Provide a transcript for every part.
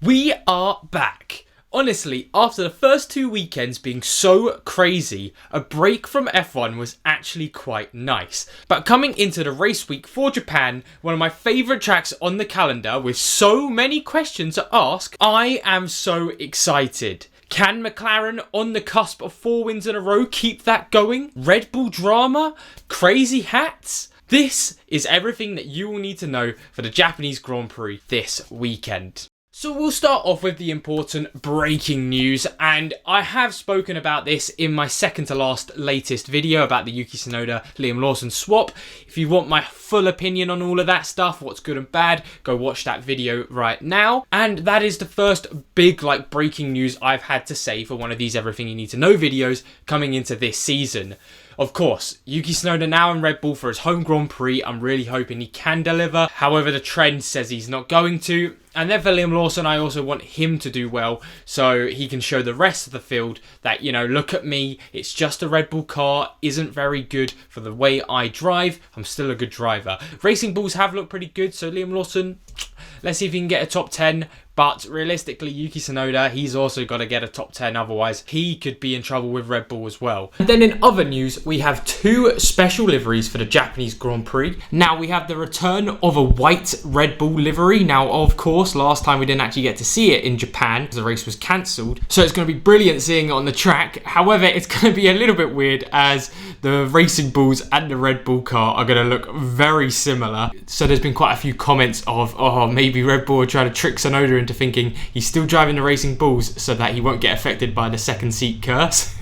We are back. Honestly, after the first 2 weekends being so crazy, a break from F1 was actually quite nice. But coming into the race week for Japan, one of my favourite tracks on the calendar with so many questions to ask, I am so excited. Can McLaren on the cusp of 4 wins in a row keep that going? Red Bull drama? Crazy hats? This is everything that you will need to know for the Japanese Grand Prix this weekend. So we'll start off with the important breaking news, and I have spoken about this in my second to last latest video about the Yuki Tsunoda Liam Lawson swap. If you want my full opinion on all of that stuff, what's good and bad, go watch that video right now. And that is the first big breaking news I've had to say for one of these everything you need to know videos coming into this season. Of course, Yuki Tsunoda now in Red Bull for his home Grand Prix. I'm really hoping he can deliver. However, the trend says he's not going to. And then for Liam Lawson, I also want him to do well so he can show the rest of the field that, look at me. It's just a Red Bull car. Isn't very good for the way I drive. I'm still a good driver. Racing Bulls have looked pretty good. So Liam Lawson, let's see if he can get a top 10. But realistically, Yuki Tsunoda, he's also got to get a top 10. Otherwise, he could be in trouble with Red Bull as well. And then in other news, we have 2 special liveries for the Japanese Grand Prix. Now, we have the return of a white Red Bull livery. Now, of course, last time we didn't actually get to see it in Japan because the race was cancelled. So it's going to be brilliant seeing it on the track. However, it's going to be a little bit weird as the Racing Bulls and the Red Bull car are going to look very similar. So there's been quite a few comments of, maybe Red Bull are trying to trick Tsunoda into thinking he's still driving the Racing Bulls so that he won't get affected by the second seat curse.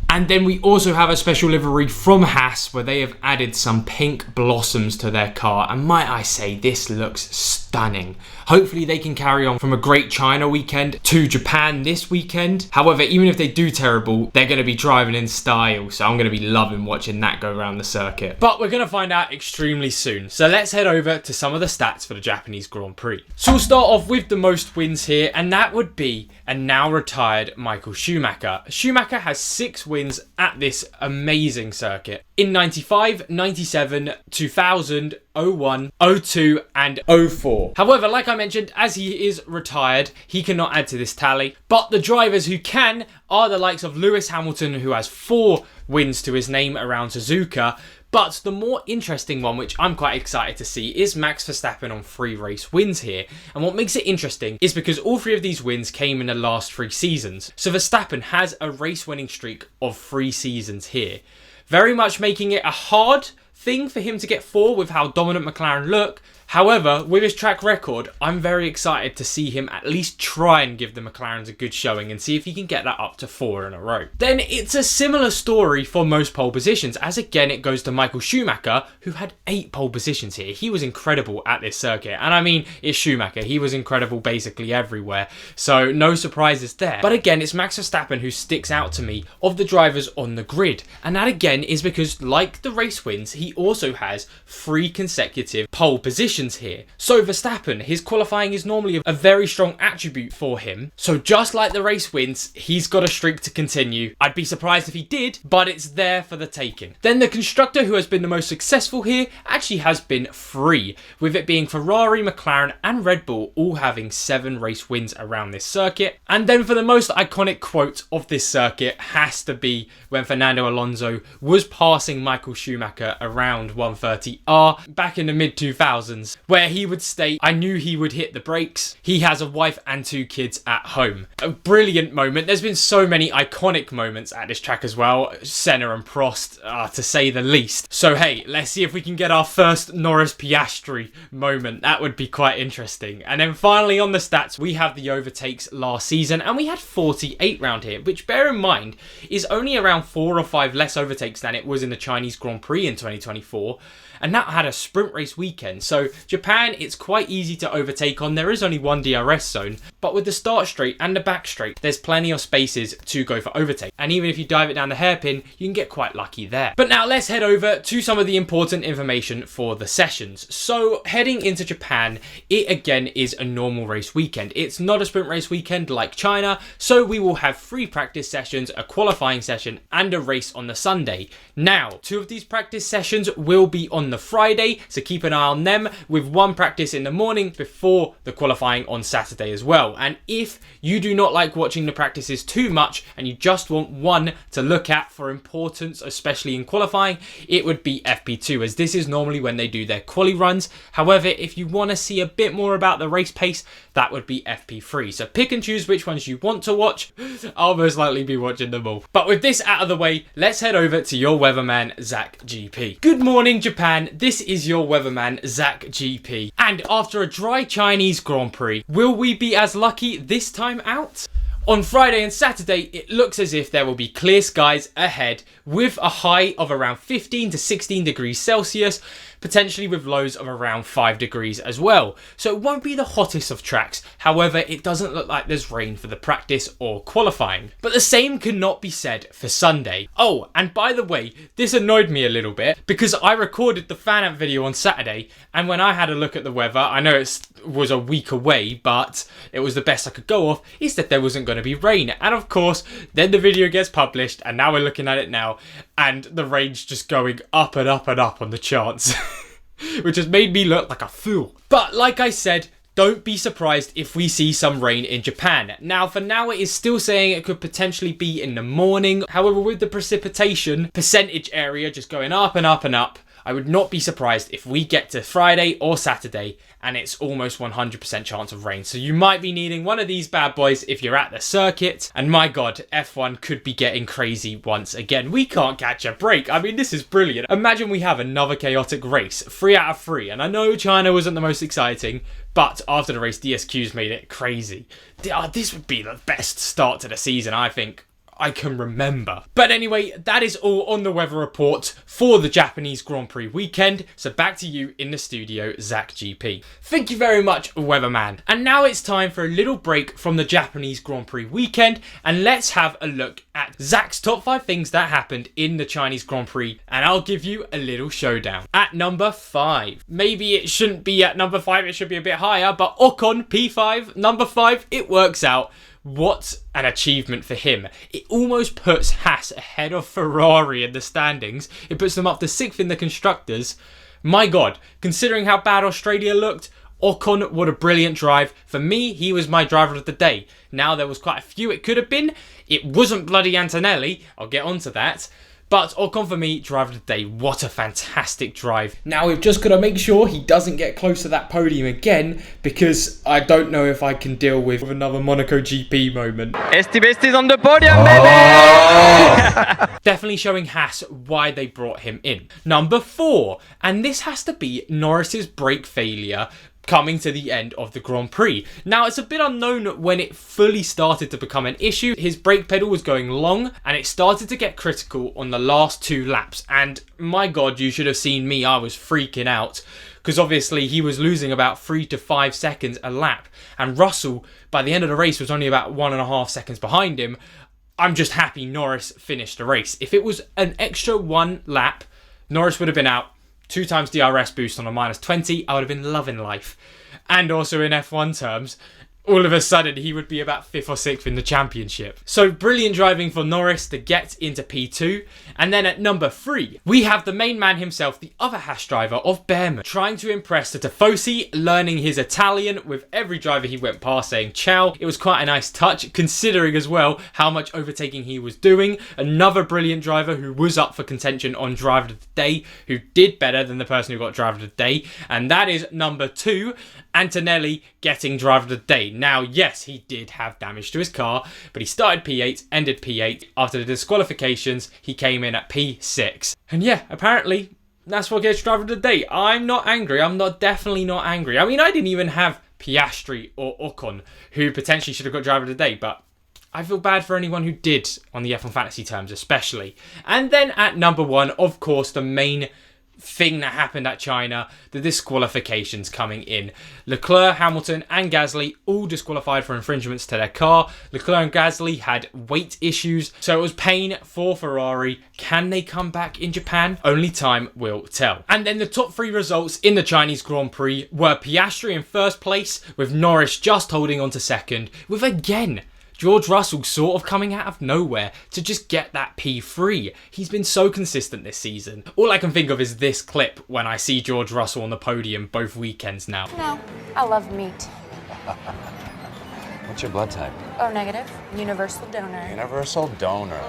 And then we also have a special livery from Haas where they have added some pink blossoms to their car, and might I say, this looks stunning. Hopefully they can carry on from a great China weekend to Japan this weekend. However, even if they do terrible, they're going to be driving in style, so I'm going to be loving watching that go around the circuit. But we're going to find out extremely soon, so let's head over to some of the stats for the Japanese Grand Prix. So we'll start off with the most wins here, and that would be a now retired Michael Schumacher. Schumacher has 6 wins at this amazing circuit in 95, 97, 2000, 01, 02 and 04. However, like I mentioned, as he is retired, he cannot add to this tally. But the drivers who can are the likes of Lewis Hamilton, who has 4 wins to his name around Suzuka. But the more interesting one, which I'm quite excited to see, is Max Verstappen on 3 race wins here. And what makes it interesting is because all 3 of these wins came in the last 3 seasons. So Verstappen has a race winning streak of 3 seasons here. Very much making it a hard thing for him to get 4 with how dominant McLaren look. However, with his track record, I'm very excited to see him at least try and give the McLarens a good showing and see if he can get that up to 4 in a row. Then it's a similar story for most pole positions, as again it goes to Michael Schumacher, who had 8 pole positions here. He was incredible at this circuit, and I mean, it's Schumacher. He was incredible basically everywhere, so no surprises there. But again, it's Max Verstappen who sticks out to me of the drivers on the grid, and that again is because, like the race wins, he also has 3 consecutive pole positions here. So Verstappen, his qualifying is normally a very strong attribute for him. So just like the race wins, he's got a streak to continue. I'd be surprised if he did, but it's there for the taking. Then the constructor who has been the most successful here actually has been 3, with it being Ferrari, McLaren and Red Bull all having 7 race wins around this circuit. And then for the most iconic quote of this circuit has to be when Fernando Alonso was passing Michael Schumacher around 130R back in the mid-2000s. Where he would state, "I knew he would hit the brakes. He has a wife and 2 kids at home." A brilliant moment. There's been so many iconic moments at this track as well. Senna and Prost, to say the least. So hey, let's see if we can get our first Norris Piastri moment. That would be quite interesting. And then finally on the stats, we have the overtakes last season, and we had 48 round here, which bear in mind is only around 4 or 5 less overtakes than it was in the Chinese Grand Prix in 2024. And that had a sprint race weekend. So Japan, it's quite easy to overtake on. There is only 1 DRS zone, but with the start straight and the back straight, there's plenty of spaces to go for overtake. And even if you dive it down the hairpin, you can get quite lucky there. But now let's head over to some of the important information for the sessions. So heading into Japan, it again is a normal race weekend. It's not a sprint race weekend like China. So we will have 3 practice sessions, a qualifying session and a race on the Sunday. Now, 2 of these practice sessions will be on on the Friday, so keep an eye on them, with one practice in the morning before the qualifying on Saturday as well. And if you do not like watching the practices too much and you just want one to look at for importance, especially in qualifying, it would be FP2, as this is normally when they do their quali runs. However, if you want to see a bit more about the race pace, that would be FP3. So pick and choose which ones you want to watch. I'll most likely be watching them all. But with this out of the way, let's head over to your weatherman, ZachGP. Good morning, Japan. This is your weatherman, ZachGP. And after a dry Chinese Grand Prix, will we be as lucky this time out? On Friday and Saturday, it looks as if there will be clear skies ahead with a high of around 15 to 16 degrees Celsius, potentially with lows of around 5 degrees as well. So it won't be the hottest of tracks. However, it doesn't look like there's rain for the practice or qualifying. But the same cannot be said for Sunday. Oh, and by the way, this annoyed me a little bit because I recorded the fan app video on Saturday, and when I had a look at the weather, I know it was a week away, but it was the best I could go off, is that there wasn't going to be rain. And of course, then the video gets published, and now we're looking at it now, and the rain's just going up and up and up on the charts. Which has made me look like a fool. But like I said, don't be surprised if we see some rain in Japan. Now, for now, it is still saying it could potentially be in the morning. However, with the precipitation percentage area just going up and up and up, I would not be surprised if we get to Friday or Saturday and it's almost 100% chance of rain. So you might be needing one of these bad boys if you're at the circuit. And my God, F1 could be getting crazy once again. We can't catch a break. I mean, this is brilliant. Imagine we have another chaotic race, 3 out of 3. And I know China wasn't the most exciting, but after the race, DSQs made it crazy. This would be the best start to the season, I think I can remember. But anyway, that is all on the weather report for the Japanese Grand Prix weekend. So back to you in the studio, ZachGP. Thank you very much, weatherman. And now it's time for a little break from the Japanese Grand Prix weekend, and let's have a look at Zach's top 5 things that happened in the Chinese Grand Prix, and I'll give you a little showdown. At number 5, maybe it shouldn't be at number 5, it should be a bit higher, but Ocon, P5, number 5, it works out. What an achievement for him. It almost puts Haas ahead of Ferrari in the standings. It puts them up to 6th in the Constructors. My God, considering how bad Australia looked, Ocon, what a brilliant drive. For me, he was my driver of the day. Now, there was quite a few it could have been. It wasn't bloody Antonelli. I'll get onto that. But Ocon for me, driver of the day. What a fantastic drive. Now we've just got to make sure he doesn't get close to that podium again, because I don't know if I can deal with another Monaco GP moment. Esti on the podium, baby! Definitely showing Haas why they brought him in. Number 4, and this has to be Norris's brake failure coming to the end of the Grand Prix. Now, it's a bit unknown when it fully started to become an issue. His brake pedal was going long and it started to get critical on the last 2 laps. And my God, you should have seen me. I was freaking out because obviously he was losing about 3 to 5 seconds a lap. And Russell, by the end of the race, was only about 1.5 seconds behind him. I'm just happy Norris finished the race. If it was an extra 1 lap, Norris would have been out. 2 times DRS boost on a -20, I would have been loving life. And also in F1 terms, all of a sudden he would be about 5th or 6th in the championship. So brilliant driving for Norris to get into P2. And then at number 3, we have the main man himself, the other Haas driver of Behrman, trying to impress the Tifosi, learning his Italian with every driver he went past saying ciao. It was quite a nice touch, considering as well how much overtaking he was doing. Another brilliant driver who was up for contention on driver of the day, who did better than the person who got driver of the day. And that is number 2, Antonelli getting driver of the day. Now, yes, he did have damage to his car, but he started P8, ended P8. After the disqualifications, he came in at P6. And yeah, apparently, that's what gets driver of the day. I'm not angry. I'm definitely not angry. I mean, I didn't even have Piastri or Ocon, who potentially should have got driver of the day, but I feel bad for anyone who did on the F1 Fantasy terms, especially. And then at number 1, of course, the main thing that happened at China, the disqualifications coming in. Leclerc, Hamilton and Gasly all disqualified for infringements to their car. Leclerc and Gasly had weight issues, so it was pain for Ferrari. Can they come back in Japan? Only time will tell. And then the top 3 results in the Chinese Grand Prix were Piastri in 1st place, with Norris just holding on to 2nd, with again George Russell sort of coming out of nowhere to just get that P3. He's been so consistent this season. All I can think of is this clip when I see George Russell on the podium both weekends now. No, I love meat. What's your blood type? O negative. Universal donor. Universal donor.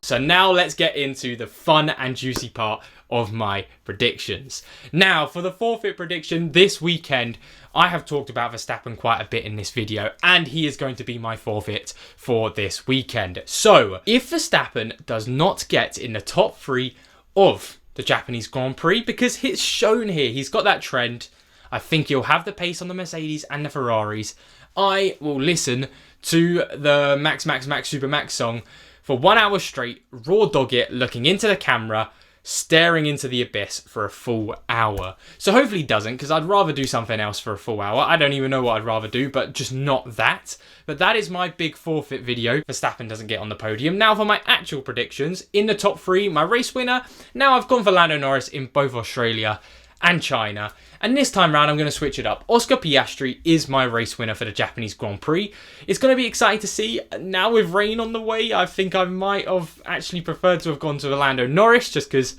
So now let's get into the fun and juicy part of my predictions. Now, for the forfeit prediction this weekend, I have talked about Verstappen quite a bit in this video, and he is going to be my forfeit for this weekend. So, if Verstappen does not get in the top 3 of the Japanese Grand Prix, because it's shown here, he's got that trend, I think he'll have the pace on the Mercedes and the Ferraris, I will listen to the Max Max Max Super Max song for 1 hour straight, raw dog it, looking into the camera, staring into the abyss for a full hour. So hopefully he doesn't, because I'd rather do something else for a full hour. I don't even know what I'd rather do, but just not that. But that is my big forfeit video. Verstappen doesn't get on the podium. Now for my actual predictions. In the top 3, my race winner. Now I've gone for Lando Norris in both Australia and China. And this time round, I'm going to switch it up. Oscar Piastri is my race winner for the Japanese Grand Prix. It's going to be exciting to see. Now with rain on the way, I think I might have actually preferred to have gone to Lando Norris just because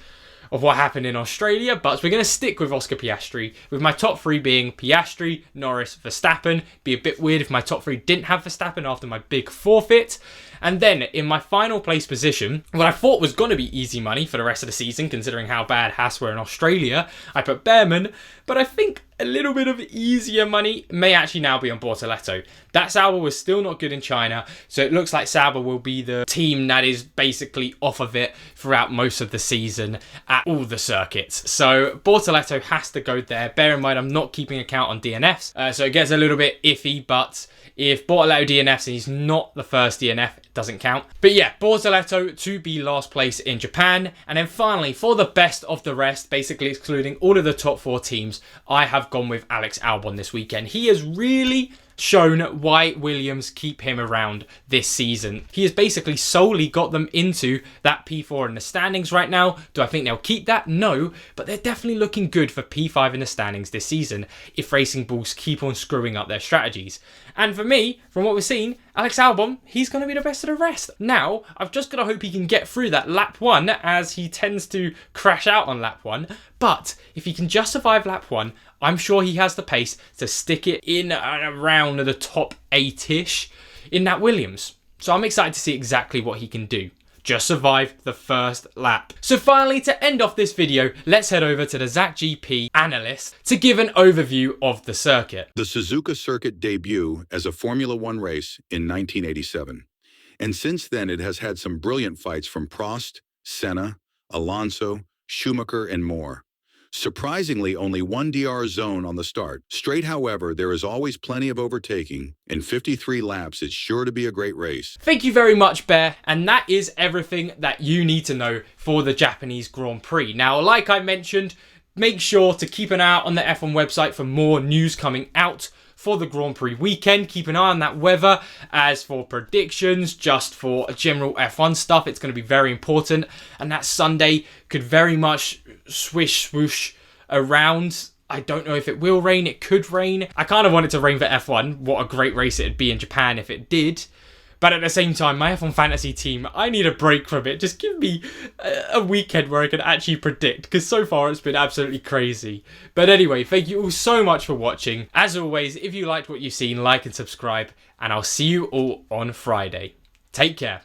of what happened in Australia. But we're going to stick with Oscar Piastri, with my top 3 being Piastri, Norris, Verstappen. Be a bit weird if my top 3 didn't have Verstappen after my big forfeit. And then in my final place position, what I thought was going to be easy money for the rest of the season, considering how bad Haas were in Australia, I put Behrman, but I think a little bit of easier money may actually now be on Bortoletto. That Sauber was still not good in China, so it looks like Sauber will be the team that is basically off of it throughout most of the season at all the circuits. So Bortoletto has to go there. Bear in mind, I'm not keeping account on DNFs, so it gets a little bit iffy, but if Bortoletto DNFs and he's not the first DNF, it doesn't count. But yeah, Bortoletto to be last place in Japan. And then finally, for the best of the rest, basically excluding all of the top 4 teams, I have gone with Alex Albon this weekend. He has really shown why Williams keep him around this season. He has basically solely got them into that P4 in the standings right now. Do I think they'll keep that? No, but they're definitely looking good for P5 in the standings this season if Racing Bulls keep on screwing up their strategies. And for me, from what we're seeing, Alex Albon, he's going to be the best of the rest. Now, I've just got to hope he can get through that lap 1, as he tends to crash out on lap 1. But if he can just survive lap 1, I'm sure he has the pace to stick it in and around the top 8-ish in that Williams. So I'm excited to see exactly what he can do. Just survive the first lap. So finally, to end off this video, let's head over to the ZachGP Analyst to give an overview of the circuit. The Suzuka circuit debuted as a Formula One race in 1987. And since then, it has had some brilliant fights from Prost, Senna, Alonso, Schumacher, and more. Surprisingly, only one DR zone on the start. Straight, however, there is always plenty of overtaking. In 53 laps, it's sure to be a great race. Thank you very much, Bear. And that is everything that you need to know for the Japanese Grand Prix. Now, like I mentioned, make sure to keep an eye out on the F1 website for more news coming out for the Grand Prix weekend. Keep an eye on that weather. As for predictions, just for general F1 stuff, it's going to be very important. And that Sunday could very much swish swoosh around. I don't know if it will rain. It could rain. I kind of want it to rain for F1. What a great race it'd be in Japan if it did. But at the same time, my F1 fantasy team, I need a break from it. Just give me a weekend where I can actually predict, because so far it's been absolutely crazy. But anyway, thank you all so much for watching. As always, if you liked what you've seen, like and subscribe, and I'll see you all on Friday. Take care.